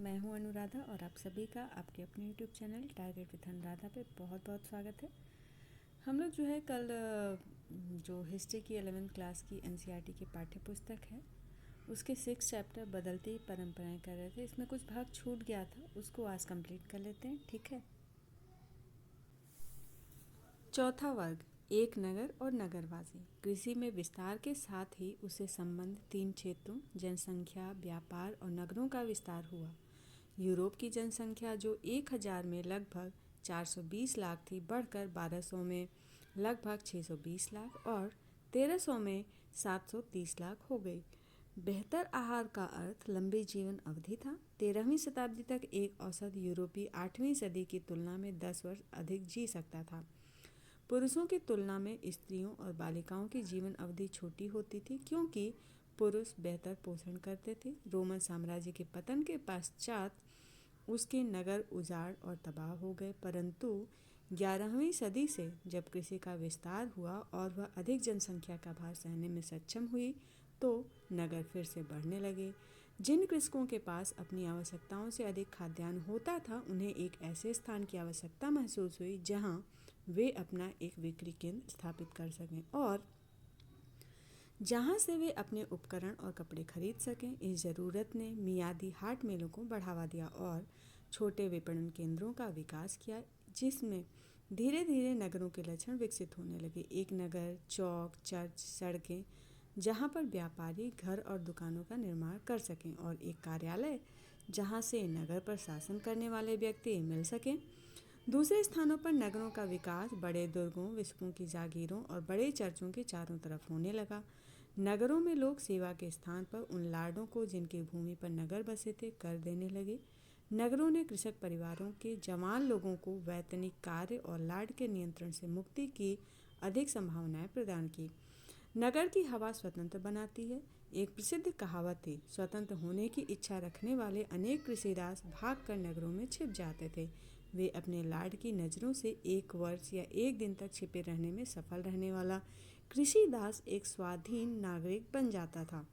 मैं हूं अनुराधा और आप सभी का आपके अपने YouTube channel target with Anuradha पे बहुत बहुत स्वागत है। हम लोग जो है कल जो हिस्ट्री की 11th क्लास की एनसीईआरटी की पाठ्य पुस्तक है उसके 6 चैप्टर बदलती परंपराएं कर रहे थे। इसमें कुछ भाग छूट गया था, उसको आज कंप्लीट कर लेते हैं। ठीक है। चौथा वर्ग, एक नगर और नगरवासी। कृषि में विस्तार के साथ ही उससे संबंध 3 क्षेत्रों जनसंख्या, व्यापार और नगरों का विस्तार हुआ। यूरोप की जनसंख्या जो 1000 में लगभग 420 लाख थी, बढ़कर 1200 में लगभग 620 लाख और 1300 में 730 लाख हो गई। बेहतर आहार का अर्थ लंबी जीवन अवधि था। 13वीं शताब्दी तक एक औसत यूरोपी 8वीं सदी की तुलना में 10 वर्ष अधिक जी सकता था। पुरुषों की तुलना में स्त्रियों और बालिकाओं की जीवन अवधि छोटी होती थी क्योंकि पुरुष बेहतर पोषण करते थे। रोमन साम्राज्य के पतन के पश्चात उसके नगर उजाड़ और तबाह हो गए, परंतु 11वीं सदी से जब कृषि का विस्तार हुआ और वह अधिक जनसंख्या का भार सहने में सक्षम हुई तो नगर फिर से बढ़ने लगे। जिन कृषकों के पास अपनी आवश्यकताओं से अधिक खाद्यान्न होता था, उन्हें एक ऐसे स्थान की आवश्यकता महसूस हुई जहां वे अपना एक बिक्री केंद्र स्थापित कर सकें और जहां से वे अपने उपकरण और कपड़े खरीद सकें। इस ज़रूरत ने मियादी हाट मेलों को बढ़ावा दिया और छोटे विपणन केंद्रों का विकास किया, जिसमें धीरे धीरे नगरों के लक्षण विकसित होने लगे। एक नगर, चौक, चर्च, सड़कें जहां पर व्यापारी घर और दुकानों का निर्माण कर सकें और एक कार्यालय जहां से नगर पर शासन करने वाले व्यक्ति मिल सकें। दूसरे स्थानों पर नगरों का विकास बड़े दुर्गों, विस्कों की जागीरों और बड़े चर्चों के चारों तरफ होने लगा। नगरों में लोग सेवा के स्थान पर उन लार्डों को जिनकी भूमि पर नगर बसे थे कर देने लगे। नगरों ने कृषक परिवारों के जवान लोगों को वैतनिक कार्य और लार्ड के नियंत्रण से मुक्ति की अधिक संभावनाएं प्रदान की। नगर की हवा स्वतंत्र बनाती है। एक प्रसिद्ध कहावत थी, स्वतंत्र होने की इच्छा रखने वाले अनेक कृषिदास भागकर नगरों में छिप जाते थे। वे अपने लार्ड की नज़रों से 1 वर्ष या 1 दिन तक छिपे रहने में सफल रहने वाला कृषिदास एक स्वाधीन नागरिक बन जाता था।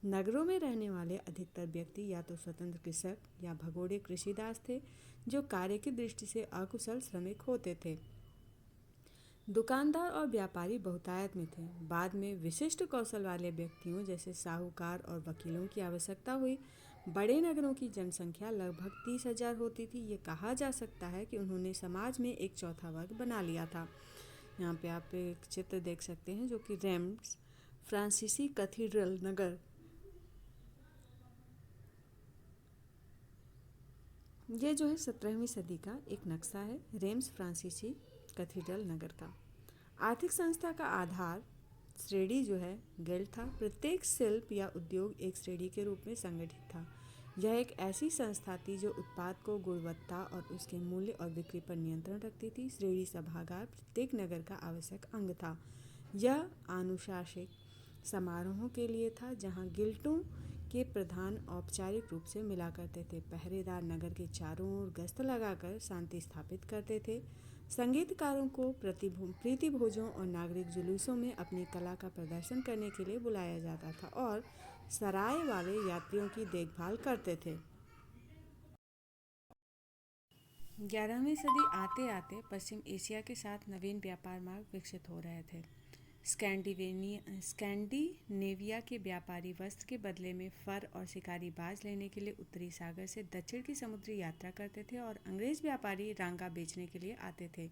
नगरों में रहने वाले अधिकतर व्यक्ति या तो स्वतंत्र कृषक या भगोड़े कृषिदास थे जो कार्य की दृष्टि से अकुशल श्रमिक होते थे। दुकानदार और व्यापारी बहुतायत में थे। बाद में विशिष्ट कौशल वाले व्यक्तियों जैसे साहूकार और वकीलों की आवश्यकता हुई। बड़े नगरों की जनसंख्या लगभग 30,000 होती थी। ये कहा जा सकता है कि उन्होंने समाज में एक चौथा वर्ग बना लिया था। यहाँ पे आप एक चित्र देख सकते हैं जो कि रेम्स फ्रांसीसी कैथीड्रल नगर, ये जो है 17वीं सदी का एक नक्शा है रेम्स फ्रांसीसी कैथीड्रल नगर का। आर्थिक संस्था का आधार श्रेणी जो है गिल्ड था। प्रत्येक शिल्प या उद्योग एक श्रेणी के रूप में संगठित था। यह एक ऐसी संस्था थी जो उत्पाद को गुणवत्ता और उसके मूल्य और बिक्री पर नियंत्रण रखती थी। श्रेणी सभागार प्रत्येक नगर का आवश्यक अंग था। यह अनुशासिक समारोहों के लिए था जहां गिल्डों के प्रधान औपचारिक रूप से मिला करते थे। पहरेदार नगर के चारों ओर गश्त लगाकर शांति स्थापित करते थे। संगीतकारों को प्रीति भोजों और नागरिक जुलूसों में अपनी कला का प्रदर्शन करने के लिए बुलाया जाता था और सराय वाले यात्रियों की देखभाल करते थे। 11वीं सदी आते आते पश्चिम एशिया के साथ नवीन व्यापार मार्ग विकसित हो रहे थे। स्कैंडिनेविया के व्यापारी वस्त्र के बदले में फर और शिकारी बाज लेने के लिए उत्तरी सागर से दक्षिण की समुद्री यात्रा करते थे और अंग्रेज व्यापारी रांगा बेचने के लिए आते थे।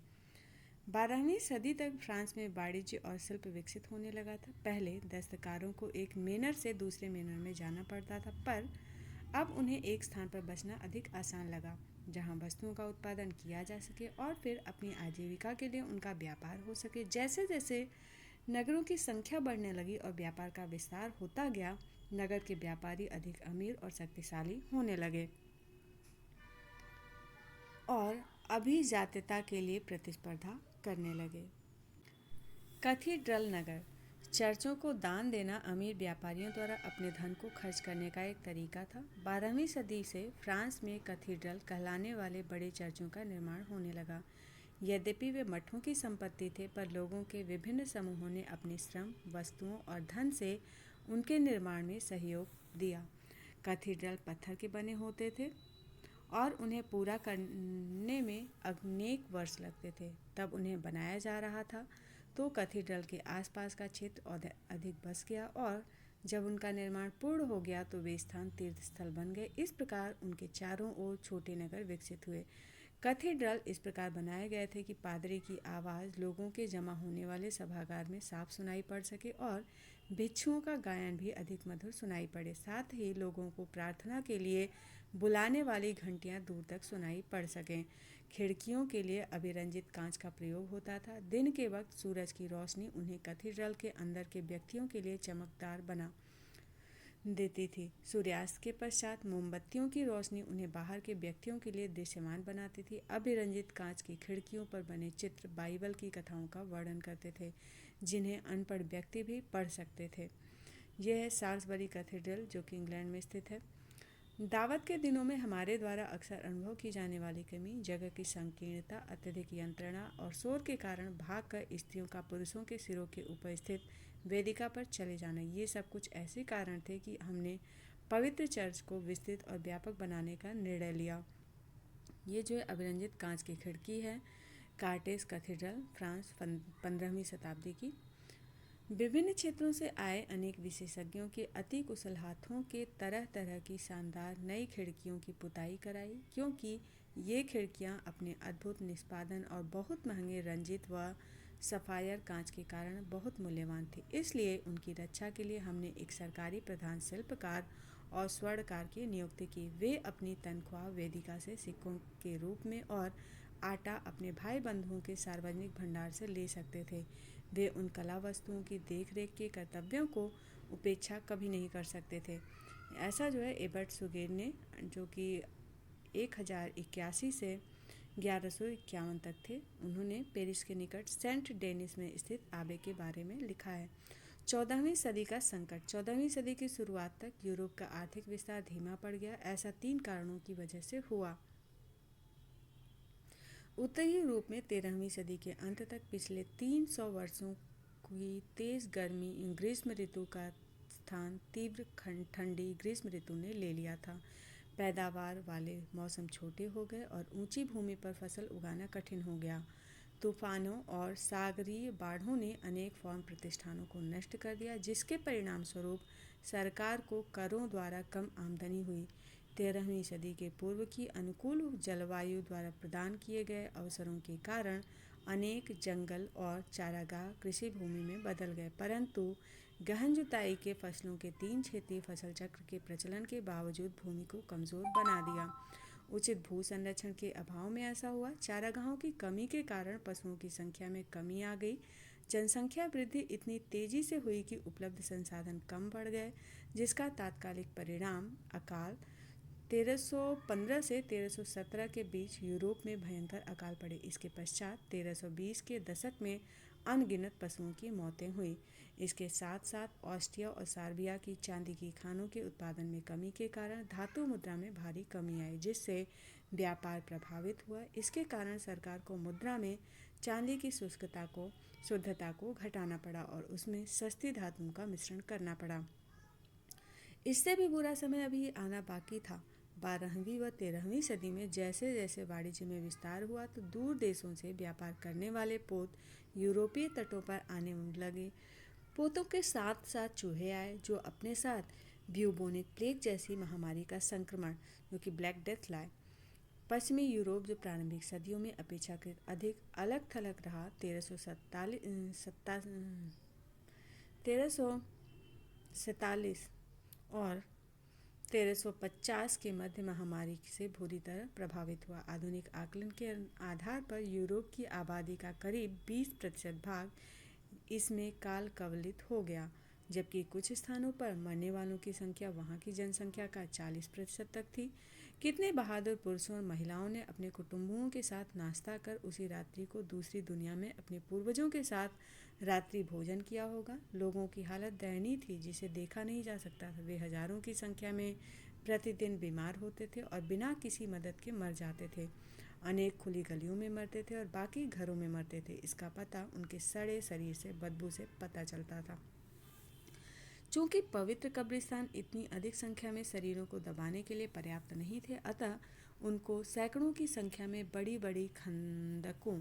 12वीं सदी तक फ्रांस में वाणिज्य और शिल्प विकसित होने लगा था। पहले दस्तकारों को एक मेनर से दूसरे मेनर में जाना पड़ता था, पर अब उन्हें एक स्थान पर बसना अधिक आसान लगा जहां वस्तुओं का उत्पादन किया जा सके और फिर अपनी आजीविका के लिए उनका व्यापार हो सके। जैसे जैसे नगरों की संख्या बढ़ने लगी और व्यापार का विस्तार होता गया, नगर के व्यापारी अधिक अमीर और शक्तिशाली होने लगे और अभिजात्यता के लिए प्रतिस्पर्धा करने लगे। कैथीड्रल नगर, चर्चों को दान देना अमीर व्यापारियों द्वारा अपने धन को खर्च करने का एक तरीका था। 12वीं सदी से फ्रांस में कैथीड्रल कहलाने वाले बड़े चर्चों का निर्माण होने लगा। यद्यपि वे मठों की संपत्ति थे, पर लोगों के विभिन्न समूहों ने अपने श्रम, वस्तुओं और धन से उनके निर्माण में सहयोग दिया। कैथेड्रल पत्थर के बने होते थे और उन्हें पूरा करने में अनेक वर्ष लगते थे। तब उन्हें बनाया जा रहा था तो कैथेड्रल के आसपास का क्षेत्र अधिक बस गया और जब उनका निर्माण पूर्ण हो गया तो वे स्थान तीर्थस्थल बन गए। इस प्रकार उनके चारों ओर छोटे नगर विकसित हुए। कैथेड्रल इस प्रकार बनाए गए थे कि पादरी की आवाज़ लोगों के जमा होने वाले सभागार में साफ सुनाई पड़ सके और भिक्षुओं का गायन भी अधिक मधुर सुनाई पड़े। साथ ही लोगों को प्रार्थना के लिए बुलाने वाली घंटियां दूर तक सुनाई पड़ सकें। खिड़कियों के लिए अभिरंजित कांच का प्रयोग होता था। दिन के वक्त सूरज की रोशनी उन्हें कैथेड्रल के अंदर के व्यक्तियों के लिए चमकदार बना देती थी। सूर्यास्त के पश्चात मोमबत्तियों की रोशनी उन्हें बाहर के व्यक्तियों के लिए दृश्यमान बनाती थी। अभिरंजित कांच की खिड़कियों पर बने चित्र बाइबल की कथाओं का वर्णन करते थे, जिन्हें अनपढ़ व्यक्ति भी पढ़ सकते थे। यह है साल्सबरी कैथेड्रल, जो कि इंग्लैंड में स्थित है। दावत के दिनों में हमारे द्वारा अक्सर अनुभव की जाने वाली कमी, जगह की संकीर्णता, अत्यधिक यंत्रणा और शोर के कारण भागकर स्त्रियों का पुरुषों के सिरों के ऊपर स्थित वेदिका पर चले जाना, ये सब कुछ ऐसे कारण थे कि हमने पवित्र चर्च को विस्तृत और व्यापक बनाने का निर्णय लिया। ये जो है अभिरंजित कांच की खिड़की है, कार्टेस कैथेड्रल, फ्रांस, 15वीं शताब्दी की। विभिन्न क्षेत्रों से आए अनेक विशेषज्ञों के अति कुशल हाथों के तरह तरह की शानदार नई खिड़कियों की पुताई कराई, क्योंकि ये खिड़कियां अपने अद्भुत निष्पादन और बहुत महंगे रंजित व सफ़ायर कांच के कारण बहुत मूल्यवान थी। इसलिए उनकी रक्षा के लिए हमने एक सरकारी प्रधान शिल्पकार और स्वर्णकार की नियुक्ति की। वे अपनी तनख्वाह वेदिका से सिक्कों के रूप में और आटा अपने भाई बंधुओं के सार्वजनिक भंडार से ले सकते थे। वे उन कला वस्तुओं की देखरेख के कर्तव्यों को उपेक्षा कभी नहीं कर सकते थे। ऐसा जो है एबर्ट सुगेर ने, जो कि 1081 से 1151 तक थे, उन्होंने पेरिस के निकट सेंट डेनिस में स्थित आबे के बारे में लिखा है। 14वीं सदी का संकट। 14वीं सदी की शुरुआत तक यूरोप का आर्थिक विस्तार धीमा पड़ गया। ऐसा 3 कारणों की वजह से हुआ। उत्तरी यूरोप में 13वीं सदी के अंत तक पिछले 300 वर्षों की तेज गर्मी ग्रीष्म ऋतु का स्थान तीव्र ठंडी ग्रीष्म ऋतु ने ले लिया था। पैदावार वाले मौसम छोटे हो गए और ऊंची भूमि पर फसल उगाना कठिन हो गया। तूफानों और सागरीय बाढ़ों ने अनेक फॉर्म प्रतिष्ठानों को नष्ट कर दिया, जिसके परिणाम स्वरूप सरकार को करों द्वारा कम आमदनी हुई। 13वीं सदी के पूर्व की अनुकूल जलवायु द्वारा प्रदान किए गए अवसरों के कारण अनेक जंगल और चारागाह कृषि भूमि में बदल गए, परंतु गहन जुताई के फसलों के 3 क्षेत्रीय फसल चक्र के प्रचलन के बावजूद भूमि को कमज़ोर बना दिया। उचित भू संरक्षण के अभाव में ऐसा हुआ। चारागाहों की कमी के कारण पशुओं की संख्या में कमी आ गई। जनसंख्या वृद्धि इतनी तेजी से हुई कि उपलब्ध संसाधन कम पड़ गए, जिसका तात्कालिक परिणाम अकाल 1315 से 1317 के बीच यूरोप में भयंकर अकाल पड़े। इसके पश्चात 1320 के दशक में अनगिनत पशुओं की मौतें हुई। इसके साथ साथ ऑस्ट्रिया और सर्बिया की चांदी की खानों के उत्पादन में कमी के कारण धातु मुद्रा में भारी कमी आई, जिससे व्यापार प्रभावित हुआ। इसके कारण सरकार को मुद्रा में चांदी की शुद्धता को घटाना पड़ा और उसमें सस्ती धातुओं का मिश्रण करना पड़ा। इससे भी बुरा समय अभी आना बाकी था। 12वीं व 13वीं सदी में जैसे जैसे वाणिज्य में विस्तार हुआ तो दूर देशों से व्यापार करने वाले पोत यूरोपीय तटों पर आने लगे। पोतों के साथ साथ चूहे आए, जो अपने साथ ब्यूबोनिक प्लेग जैसी महामारी का संक्रमण, जो कि ब्लैक डेथ, लाए। पश्चिमी यूरोप, जो प्रारंभिक सदियों में अपेक्षाकृत अधिक अलग थलग रहा, 1347 और 1350 के मध्य महामारी से बुरी तरह प्रभावित हुआ। आधुनिक आकलन के आधार पर यूरोप की आबादी का करीब 20% भाग इसमें काल कवलित हो गया, जबकि कुछ स्थानों पर मरने वालों की संख्या वहां की जनसंख्या का 40% तक थी। कितने बहादुर पुरुषों और महिलाओं ने अपने कुटुंबों के साथ नाश्ता कर उसी रात्रि को दूसरी दुनिया में अपने पूर्वजों के साथ रात्रि भोजन किया होगा। लोगों की हालत दयनीय थी, जिसे देखा नहीं जा सकता था। वे हजारों की संख्या में प्रतिदिन बीमार होते थे और बिना किसी मदद के मर जाते थे। अनेक खुली गलियों में मरते थे और बाकी घरों में मरते थे। इसका पता उनके सड़े शरीर से, बदबू से पता चलता था। चूंकि पवित्र कब्रिस्तान इतनी अधिक संख्या में शरीरों को दबाने के लिए पर्याप्त नहीं थे, अतः उनको सैकड़ों की संख्या में बड़ी बड़ी खंदकों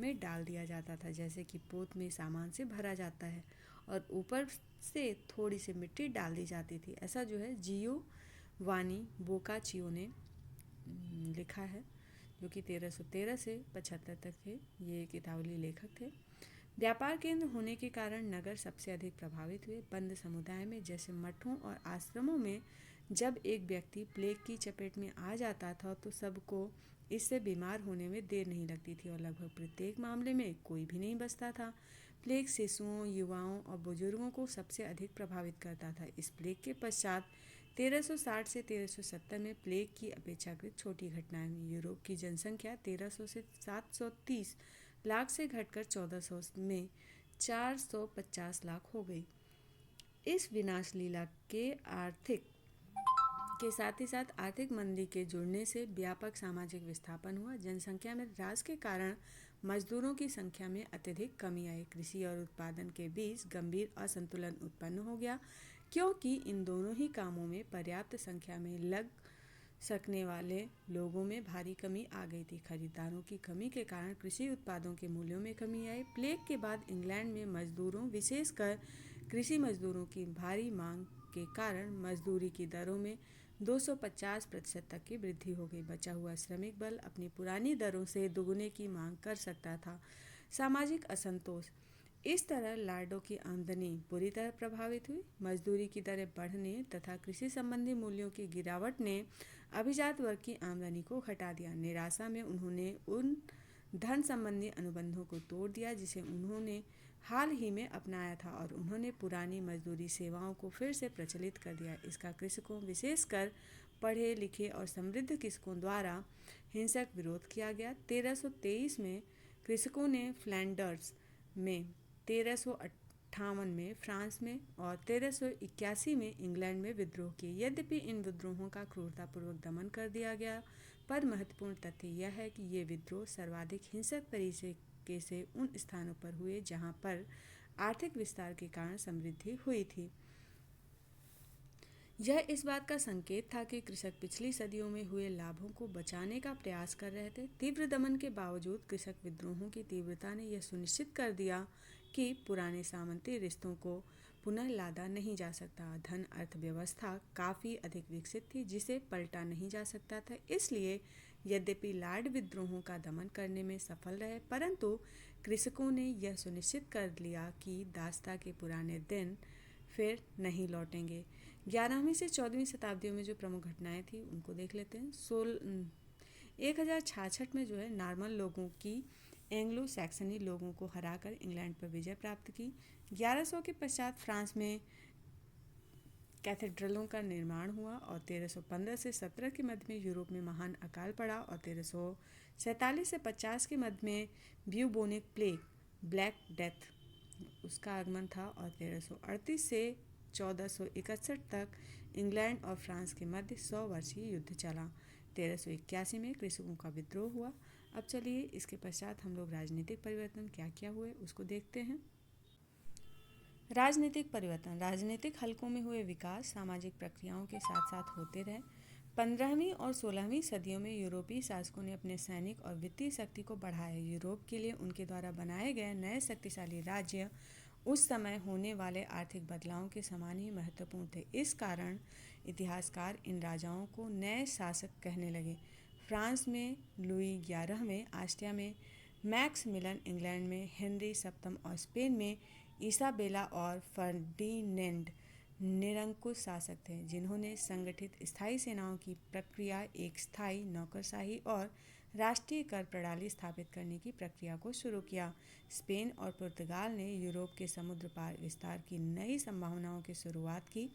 में डाल दिया जाता था, जैसे कि पोत में सामान से भरा जाता है और ऊपर से थोड़ी सी मिट्टी डाल दी जाती थी। ऐसा जो है जियोवानी बोकाचियो ने लिखा है, जो कि 1313 से 75 तक थे। ये एक इतालवी लेखक थे। व्यापार केंद्र होने के कारण नगर सबसे अधिक प्रभावित हुए। बंद समुदाय में जैसे मठों और आश्रमों में जब एक व्यक्ति प्लेग की चपेट में आ जाता था तो सबको इससे बीमार होने में देर नहीं लगती थी और लगभग प्रत्येक मामले में कोई भी नहीं बचता था। प्लेग शिशुओं, युवाओं और बुजुर्गों को सबसे अधिक प्रभावित करता था। इस प्लेग के पश्चात 1360 से 1370 में प्लेग की अपेक्षाकृत छोटी घटनाएं हुई। यूरोप की जनसंख्या 1300 से 730 लाख से घटकर 1400 में 450 लाख हो गई। इस विनाश लीला के साथ ही साथ आर्थिक मंदी के जुड़ने से व्यापक सामाजिक विस्थापन हुआ। जनसंख्या में ह्रास के कारण मजदूरों की संख्या में अत्यधिक कमी आई। कृषि और उत्पादन के बीच गंभीर असंतुलन उत्पन्न हो गया, क्योंकि इन दोनों ही कामों में पर्याप्त संख्या में लग सकने वाले लोगों में भारी कमी आ गई थी। खरीदारों की कमी के कारण कृषि उत्पादों के मूल्यों में कमी आई। प्लेग के बाद इंग्लैंड में मजदूरों, विशेषकर कृषि मजदूरों की भारी मांग के कारण मजदूरी की दरों में 250% तक की वृद्धि हो गई। बचा हुआ श्रमिक बल अपनी पुरानी दरों से दुगुने की मांग कर सकता था। सामाजिक असंतोष। इस तरह लॉर्डों की आमदनी बुरी तरह प्रभावित हुई। मजदूरी की दरें बढ़ने तथा कृषि संबंधी मूल्यों की गिरावट ने अभिजात वर्ग की आमदनी को घटा दिया। निराशा में उन्होंने उन धन संबंधी अनुबंधों को तोड़ दिया जिसे उन्होंने हाल ही में अपनाया था और उन्होंने पुरानी मजदूरी सेवाओं को फिर से प्रचलित कर दिया। इसका कृषकों, विशेषकर पढ़े लिखे और समृद्ध कृषकों द्वारा हिंसक विरोध किया गया। 1323 में कृषकों ने फ्लैंडर्स में, 1358 में फ्रांस में और 1381 में इंग्लैंड में विद्रोह किए। यद्यपि इन विद्रोहों का क्रूरतापूर्वक दमन कर दिया गया, पर महत्वपूर्ण तथ्य यह है कि ये विद्रोह सर्वाधिक हिंसक तरीके से उन स्थानों पर हुए जहाँ पर आर्थिक विस्तार के कारण समृद्धि हुई थी। यह इस बात का संकेत था कि कृषक पिछली सदियों में हुए लाभों को बचाने का प्रयास कर रहे थे। तीव्र दमन के बावजूद कृषक विद्रोहों की तीव्रता ने यह सुनिश्चित कर दिया कि पुराने सामंती रिश्तों को पुनः लादा नहीं जा सकता। धन अर्थव्यवस्था काफ़ी अधिक विकसित थी जिसे पलटा नहीं जा सकता था। इसलिए यद्यपि लॉर्ड विद्रोहों का दमन करने में सफल रहे, परंतु कृषकों ने यह सुनिश्चित कर लिया कि दासता के पुराने दिन फिर नहीं लौटेंगे। 11वीं से 14वीं शताब्दियों में जो प्रमुख घटनाएं थी उनको देख लेते हैं। 1066 में जो है नॉर्मन लोगों की एंग्लो सैक्सनी लोगों को हराकर इंग्लैंड पर विजय प्राप्त की। 1100 के पश्चात फ्रांस में कैथेड्रलों का निर्माण हुआ और 1315 से 17 के मध्य में यूरोप में महान अकाल पड़ा और 1347 से 50 के मध्य में ब्यूबोनिक प्लेग, ब्लैक डेथ, उसका आगमन था और 1338 से 1461 तक इंग्लैंड और फ्रांस के मध्य 100 वर्षीय युद्ध चला। 1381 में कृषकों का विद्रोह हुआ। अब चलिए इसके पश्चात हम लोग राजनीतिक परिवर्तन क्या क्या हुए उसको देखते हैं। राजनीतिक परिवर्तन। राजनीतिक हलकों में हुए विकास सामाजिक प्रक्रियाओं के साथ साथ होते रहे। 15वीं और 16वीं सदियों में यूरोपीय शासकों ने अपने सैनिक और वित्तीय शक्ति को बढ़ाया। यूरोप के लिए उनके द्वारा बनाए गए नए शक्तिशाली राज्य उस समय होने वाले आर्थिक बदलावों के समान ही महत्वपूर्ण थे। इस कारण इतिहासकार इन राजाओं को नए शासक कहने लगे। फ्रांस में लुई 11वें, ऑस्ट्रिया में मैक्स मिलन, इंग्लैंड में हेनरी सप्तम और स्पेन में इसाबेला और फर्डिनेंड निरंकुश शासक थे, जिन्होंने संगठित स्थायी सेनाओं की प्रक्रिया, एक स्थायी नौकरशाही और राष्ट्रीय कर प्रणाली स्थापित करने की प्रक्रिया को शुरू किया। स्पेन और पुर्तगाल ने यूरोप के समुद्र पार विस्तार की नई संभावनाओं की शुरुआत की।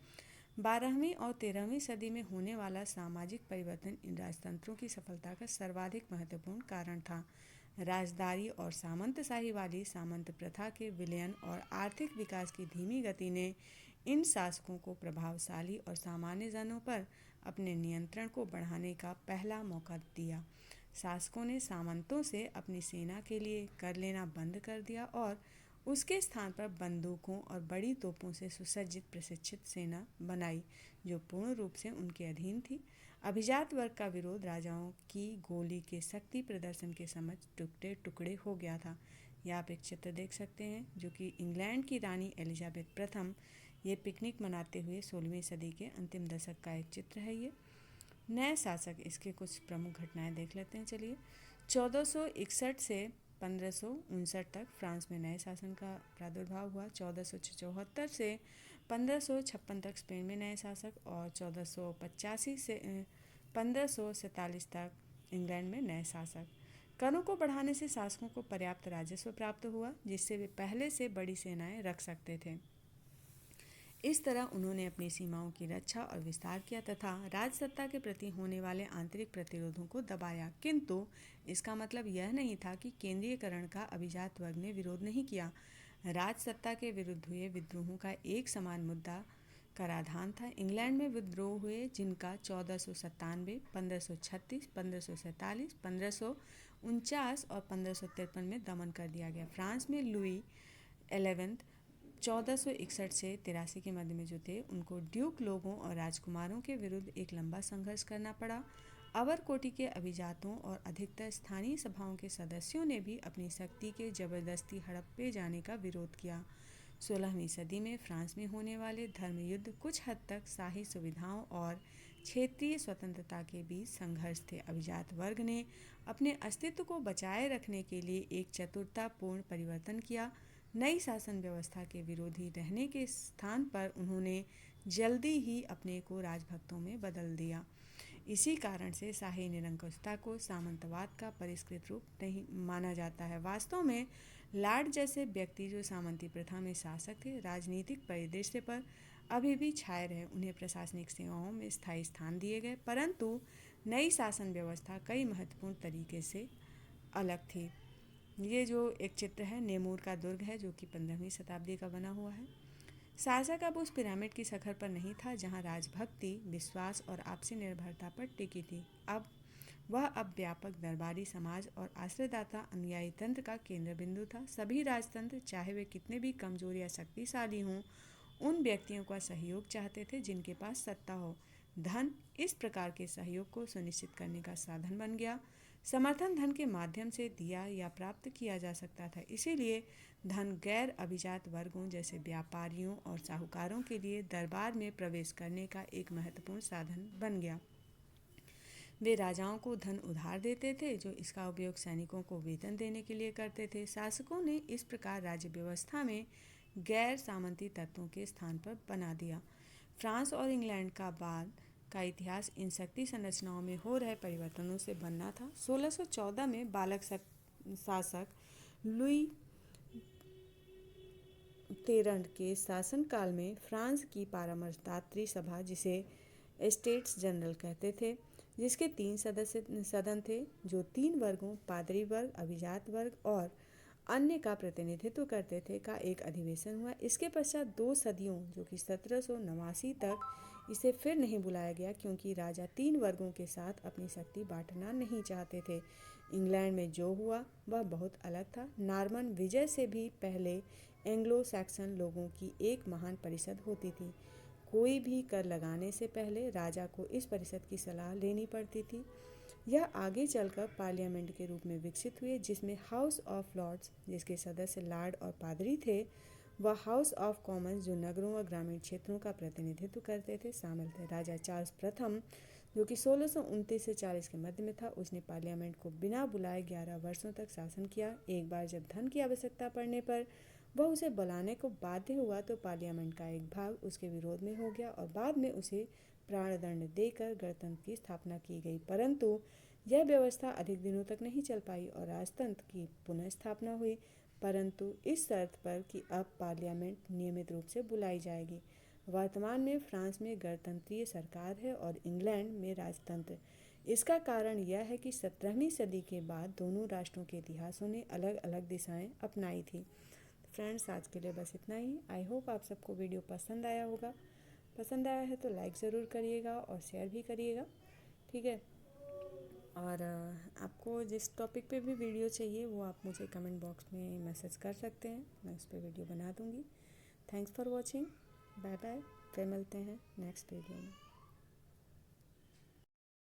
12वीं और 13वीं सदी में होने वाला सामाजिक परिवर्तन इन राजतंत्रों की सफलता का सर्वाधिक महत्वपूर्ण कारण था। राजदारी और सामंतशाही वाली सामंत प्रथा के विलयन और आर्थिक विकास की धीमी गति ने इन शासकों को प्रभावशाली और सामान्य जनों पर अपने नियंत्रण को बढ़ाने का पहला मौका दिया। शासकों ने सामंतों से अपनी सेना के लिए कर लेना बंद कर दिया और उसके स्थान पर बंदूकों और बड़ी तोपों से सुसज्जित प्रशिक्षित सेना बनाई जो पूर्ण रूप से उनके अधीन थी। अभिजात वर्ग का विरोध राजाओं की गोली के शक्ति प्रदर्शन के समझ टुकड़े टुकड़े हो गया था। यह आप एक चित्र देख सकते हैं जो कि इंग्लैंड की रानी एलिजाबेथ प्रथम ये पिकनिक मनाते हुए 16वीं सदी के अंतिम दशक का एक चित्र है। ये नए शासक, इसके कुछ प्रमुख घटनाएं देख लेते हैं। चलिए, 1461 से 1559 तक फ्रांस में नए शासन का प्रादुर्भाव हुआ। 1474 से 1556 तक स्पेन में नए शासक और 1485 से 1547 तक इंग्लैंड में नए शासक। करों को बढ़ाने से शासकों को पर्याप्त राजस्व प्राप्त हुआ जिससे वे पहले से बड़ी सेनाएं रख सकते थे। इस तरह उन्होंने अपनी सीमाओं की रक्षा और विस्तार किया तथा राजसत्ता के प्रति होने वाले आंतरिक प्रतिरोधों को दबाया, किंतु इसका मतलब यह नहीं था कि केंद्रीयकरण का अभिजात वर्ग ने विरोध नहीं किया। राजसत्ता के विरुद्ध हुए विद्रोहों का एक समान मुद्दा कराधान था। इंग्लैंड में विद्रोह हुए जिनका 1497, 1536, 1547, 1549 और 1553 में दमन कर दिया गया। फ्रांस में लुई 11 1461 से 83 के मध्य में जो थे उनको ड्यूक लोगों और राजकुमारों के विरुद्ध एक लंबा संघर्ष करना पड़ा। अवरकोटि के अभिजातों और अधिकतर स्थानीय सभाओं के सदस्यों ने भी अपनी शक्ति के जबरदस्ती हड़पे जाने का विरोध किया। 16वीं सदी में फ्रांस में होने वाले धर्म युद्ध कुछ हद तक शाही सुविधाओं और क्षेत्रीय स्वतंत्रता के बीच संघर्ष थे। अभिजात वर्ग ने अपने अस्तित्व को बचाए रखने के लिए एक चतुरतापूर्ण परिवर्तन किया। नई शासन व्यवस्था के विरोधी रहने के स्थान पर उन्होंने जल्दी ही अपने को राजभक्तों में बदल दिया। इसी कारण से शाही निरंकुशता को सामंतवाद का परिष्कृत रूप नहीं माना जाता है। वास्तव में लॉर्ड जैसे व्यक्ति जो सामंती प्रथा में शासक थे, राजनीतिक परिदृश्य पर अभी भी छाए रहे। उन्हें प्रशासनिक सेवाओं में स्थायी स्थान दिए गए, परंतु नई शासन व्यवस्था कई महत्वपूर्ण तरीके से अलग थी। ये जो एक चित्र है नेमूर का दुर्ग है जो कि 15वीं शताब्दी का बना हुआ है। शासक अब उस पिरामिड की शिखर पर नहीं था जहाँ राजभक्ति, विश्वास और आपसी निर्भरता पर टिकी थी। वह अब व्यापक दरबारी समाज और आश्रयदाता अनुयायी तंत्र का केंद्र बिंदु था। सभी राजतंत्र, चाहे वे कितने भी कमजोर या शक्तिशाली हों, उन व्यक्तियों का सहयोग चाहते थे जिनके पास सत्ता हो। धन इस प्रकार के सहयोग को सुनिश्चित करने का साधन बन गया। समर्थन धन के माध्यम से दिया या प्राप्त किया जा सकता था, इसीलिए धन गैर अभिजात वर्गों जैसे व्यापारियों और साहूकारों के लिए दरबार में प्रवेश करने का एक महत्वपूर्ण साधन बन गया। वे राजाओं को धन उधार देते थे जो इसका उपयोग सैनिकों को वेतन देने के लिए करते थे। शासकों ने इस प्रकार राज्य व्यवस्था में गैर सामंती तत्वों के स्थान पर बना दिया। फ्रांस और इंग्लैंड का बाद का इतिहास इन शक्ति संरचनाओं में हो रहे परिवर्तनों से बनना था। 1614 में बालक शासक लुई 13 के शासनकाल में फ्रांस की परामर्शदात्री सभा, जिसे स्टेट्स जनरल कहते थे, जिसके 3 सदन थे जो 3 वर्गों पादरी वर्ग, अभिजात वर्ग और अन्य का प्रतिनिधित्व करते थे, का एक अधिवेशन हुआ। इसके पश्चात 2 सदियों जो कि 1789 तक इसे फिर नहीं बुलाया गया क्योंकि राजा 3 वर्गों के साथ अपनी शक्ति बांटना नहीं चाहते थे। इंग्लैंड में जो हुआ वह बहुत अलग था। नॉर्मन विजय से भी पहले एंग्लो सैक्सन लोगों की एक महान परिषद होती थी। कोई भी कर लगाने से पहले राजा को इस परिषद की सलाह लेनी पड़ती थी। यह आगे चलकर पार्लियामेंट के रूप में विकसित हुए जिसमें हाउस ऑफ लॉर्ड्स, जिसके सदस्य लॉर्ड और पादरी थे, व हाउस ऑफ कॉमन्स जो नगरों व ग्रामीण क्षेत्रों का प्रतिनिधित्व करते थे, शामिल थे। राजा चार्ल्स प्रथम जो कि 1629 से 40 के मध्य में था, उसने पार्लियामेंट को बिना बुलाए 11 वर्षों तक शासन किया। एक बार जब धन की आवश्यकता पड़ने पर वह उसे बुलाने को बाध्य हुआ तो पार्लियामेंट का एक भाग उसके विरोध में हो गया और बाद में उसे प्राणदंड देकर गणतंत्र की स्थापना की गई। परंतु यह व्यवस्था अधिक दिनों तक नहीं चल पाई और राजतंत्र की पुनः स्थापना हुई, परंतु इस शर्त पर कि अब पार्लियामेंट नियमित रूप से बुलाई जाएगी। वर्तमान में फ्रांस में गणतंत्रीय सरकार है और इंग्लैंड में राजतंत्र। इसका कारण यह है कि 17वीं सदी के बाद दोनों राष्ट्रों के इतिहासों ने अलग अलग दिशाएं अपनाई थी। फ्रेंड्स, आज के लिए बस इतना ही। आई होप आप सबको वीडियो पसंद आया होगा। पसंद आया है तो लाइक ज़रूर करिएगा और शेयर भी करिएगा, ठीक है। और आपको जिस टॉपिक पे भी वीडियो चाहिए वो आप मुझे कमेंट बॉक्स में मैसेज कर सकते हैं, मैं उस पर वीडियो बना दूँगी। Thanks for watching, bye bye, फिर मिलते हैं नेक्स्ट वीडियो में।